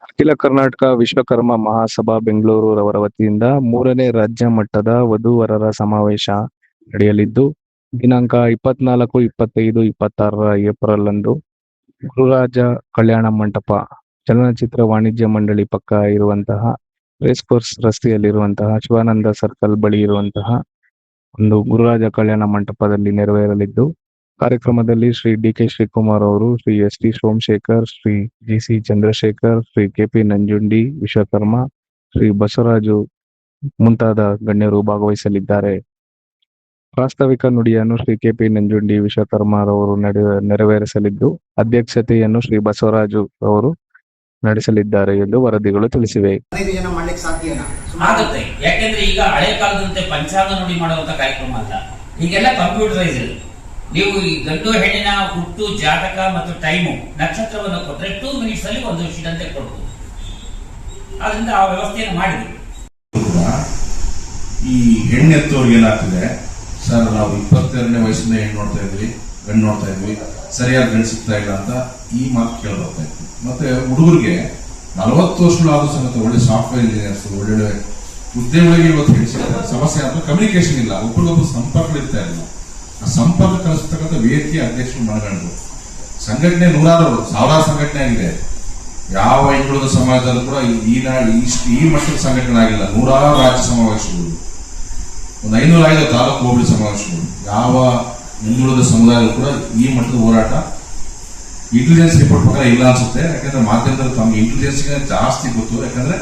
ಅಖಿಲ ಕರ್ನಾಟಕ ವಿಶ್ವಕರ್ಮ ಮಹಾಸಭಾ ಬೆಂಗಳೂರು ರವರ ವತಿಯಿಂದ 3ನೇ ರಾಜ್ಯ ಮಟ್ಟದ ವಧೂವರರ ಸಮಾವೇಶ ನಡೆಯಲಿದ್ದು, ದಿನಾಂಕ 24, 25, 26 ಏಪ್ರಿಲ್ ಅಂದು ಗುರುರಾಜ ಕಲ್ಯಾಣ ಮಂಟಪ, ಚಲನಚಿತ್ರ ವಾಣಿಜ್ಯ ಮಂಡಳಿ ಪಕ್ಕ ಇರುವಂತಹ ರೇಸ್ಕೋರ್ಸ್ ರಸ್ತೆಯಲ್ಲಿರುವಂತಹ ಶಿವಾನಂದ ಸರ್ಕಲ್ ಬಳಿ ಇರುವಂತಹ ಒಂದು ಗುರುರಾಜ ಕಲ್ಯಾಣ ಮಂಟಪದಲ್ಲಿ ನೆರವೇರಲಿದ್ದು, ಕಾರ್ಯಕ್ರಮದಲ್ಲಿ ಶ್ರೀ ಡಿ.ಕೆ. ಶ್ರೀಕುಮಾರ್ ಅವರು, ಶ್ರೀ ಎಸ್.ಟಿ. ಸೋಮಶೇಖರ್, ಶ್ರೀ ಜಿ.ಸಿ. ಚಂದ್ರಶೇಖರ್, ಶ್ರೀ ಕೆ.ಪಿ. ನಂಜುಂಡಿ ವಿಶ್ವಕರ್ಮ, ಶ್ರೀ ಬಸವರಾಜು ಮುಂತಾದ ಗಣ್ಯರು ಭಾಗವಹಿಸಲಿದ್ದಾರೆ. ಪ್ರಾಸ್ತಾವಿಕ ನುಡಿಯನ್ನು ಶ್ರೀ ಕೆ.ಪಿ. ನಂಜುಂಡಿ ವಿಶ್ವಕರ್ಮರವರು ನೆರವೇರಿಸಲಿದ್ದು, ಅಧ್ಯಕ್ಷತೆಯನ್ನು ಶ್ರೀ ಬಸವರಾಜು ಅವರು ನಡೆಸಲಿದ್ದಾರೆ ಎಂದು ವರದಿಗಳು ತಿಳಿಸಿವೆ. ಆಗುತ್ತೆ, ಯಾಕೆಂದ್ರೆ ಈಗ ಹಳೆ ಕಾಲದಂತೆ ಪಂಚಾಂಗ ನುಡಿ ಮಾಡುವಂತ ಕಾರ್ಯಕ್ರಮ ಅಲ್ಲ, ಈಗೆಲ್ಲ ಕಂಪ್ಯೂಟರೈಸ್. ನೀವು ಈ ಗಂಡು ಹೆಣ್ಣಿನ ಹುಟ್ಟು ಜಾತಕ ಮತ್ತು ಟೈಮು ನಕ್ಷತ್ರವನ್ನು ಕೊಟ್ಟರೆ 2 ಮಿನಿಟ್ಸ್ ಅಲ್ಲಿ ಒಂದು ವಿಷಯದಂತೆ ಕೊಡ್ಬೋದು. ಆದ್ರಿಂದ ಆ ವ್ಯವಸ್ಥೆಯನ್ನು ಮಾಡಿದ್ವಿ. ಈ ಹೆಣ್ಣೆತ್ತೋರ್ಗೆ ಏನಾಗ್ತಿದೆ ಸರ್, ನಾವು 22ನೇ ವಯಸ್ಸಿಂದ ಹೆಣ್ಣು ನೋಡ್ತಾ ಇದ್ವಿ, ಗಂಡು ನೋಡ್ತಾ ಇದ್ವಿ, ಸರಿಯಾಗಿ ಗಂಡು ಸಿಗ್ತಾ ಇಲ್ಲ ಅಂತ ಈ ಮಾತು ಕೇಳ್ಬರ್ತಾ ಇದ್ವಿ. ಮತ್ತೆ ಹುಡುಗರಿಗೆ 40 ವರ್ಷಗಳಾದ ಸಮೇತ ಒಳ್ಳೆ ಸಾಫ್ಟ್ವೇರ್ ಇಂಜಿನಿಯರ್ಸ್, ಒಳ್ಳೆ ಹುದ್ದೆಗಳಿಗೆ ಇವತ್ತು ಹೆಚ್ಚಿದ್ದಾರೆ. ಸಮಸ್ಯೆ ಅಂದ್ರೆ ಕಮ್ಯುನಿಕೇಶನ್ ಇಲ್ಲ, ಒಬ್ಬರಿಗೊಬ್ಬರು ಸಂಪರ್ಕ ಇರ್ತಾ ಇಲ್ಲ. ಆ ಸಂಪರ್ಕ ಕಲಿಸ್ತಕ್ಕಂಥ ವೇದಿಕೆ ಅಧ್ಯಕ್ಷರು ಮನಗಂಡು ಸಂಘಟನೆ ಸಾವಿರಾರು ಸಂಘಟನೆ ಆಗಿದೆ. ಯಾವ ಹಿಂದುಳಿದ ಸಮಾಜದಲ್ಲೂ ಕೂಡ ಈ ಮಟ್ಟದ ಸಂಘಟನೆ ಆಗಿಲ್ಲ. 100 ರಾಜ್ಯ ಸಮಾವೇಶಗಳು, ಒಂದು 505 ತಾಲೂಕು ಹೋಬಳಿ ಸಮಾವೇಶಗಳು, ಯಾವ ಹಿಂದುಳಿದ ಸಮುದಾಯದಲ್ಲೂ ಕೂಡ ಈ ಮಟ್ಟದ ಹೋರಾಟ ಇಂಟೆಲಿಜೆನ್ಸ್ ರಿಪೋರ್ಟ್ ಪ್ರಕಾರ ಇಲ್ಲ ಅನ್ಸುತ್ತೆ. ಯಾಕಂದ್ರೆ ಮಾಧ್ಯಮದಲ್ಲಿ ತಮ್ಮ ಇಂಟೆಲಿಜೆನ್ಸ್ಗೆ ಜಾಸ್ತಿ ಗೊತ್ತು. ಯಾಕಂದ್ರೆ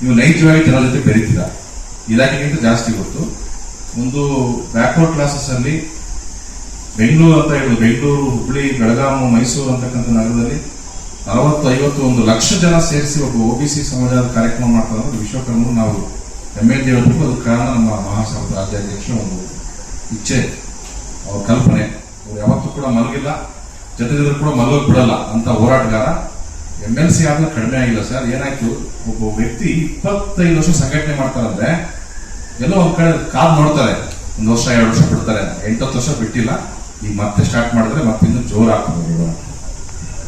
ನೀವು ನೈಜವಾಗಿ ಜನರ ಜೊತೆ ಬೆರೀತೀರಾ, ಇಲಾಖೆಗಿಂತ ಜಾಸ್ತಿ ಗೊತ್ತು. ಒಂದು ಬ್ಯಾಕ್ವರ್ಡ್ ಕ್ಲಾಸಸ್ ಅಲ್ಲಿ ಬೆಂಗಳೂರು ಅಂತ ಹೇಳಿ, ಬೆಂಗಳೂರು, ಹುಬ್ಬಳ್ಳಿ, ಬೆಳಗಾವಿ, ಮೈಸೂರು ಅಂತಕ್ಕಂಥ ನಗರದಲ್ಲಿ 40-51 ಲಕ್ಷ ಜನ ಸೇರಿಸಿ ಒಬ್ಬ OBC ಸಮಾಜದ ಕಾರ್ಯಕ್ರಮ ಮಾಡ್ತಾರೆ. ವಿಶ್ವಕರ್ಮರು ನಾವು ಹೆಮ್ಮೆಯಿಂದ ಹೇಳ್ಬೇಕು. ಅದು ಕಾರಣ ನಮ್ಮ ಮಹಾಸಭಾದ ರಾಜ್ಯಾಧ್ಯಕ್ಷರ ಒಂದು ಇಚ್ಛೆ, ಅವ್ರ ಕಲ್ಪನೆ. ಅವ್ರು ಯಾವತ್ತೂ ಕೂಡ ಮಲಗಿಲ್ಲ, ಜೊತೆಗಿದ್ರು ಕೂಡ ಮಲಗೋಕ್ ಬಿಡಲ್ಲ ಅಂತ ಹೋರಾಟಗಾರ. MLC ಆದ್ರೂ ಕಡಿಮೆ ಆಗಿಲ್ಲ ಸರ್. ಏನಾಯ್ತು, ಒಬ್ಬ ವ್ಯಕ್ತಿ 25 ವರ್ಷ ಸಂಘಟನೆ ಮಾಡ್ತಾರಂದ್ರೆ ಎಲ್ಲೋ ಒಂದ್ ಕಡೆ ಕಾದ್ ನೋಡ್ತಾರೆ, 1 ವರ್ಷ 2 ವರ್ಷ ಬಿಡ್ತಾರೆ, 8-10 ವರ್ಷ ಬಿಟ್ಟಿಲ್ಲ. ಈಗ ಮತ್ತೆ ಸ್ಟಾರ್ಟ್ ಮಾಡಿದ್ರೆ ಮತ್ತೆ ಇನ್ನೂ ಜೋರ್ ಆಗ್ತದೆ.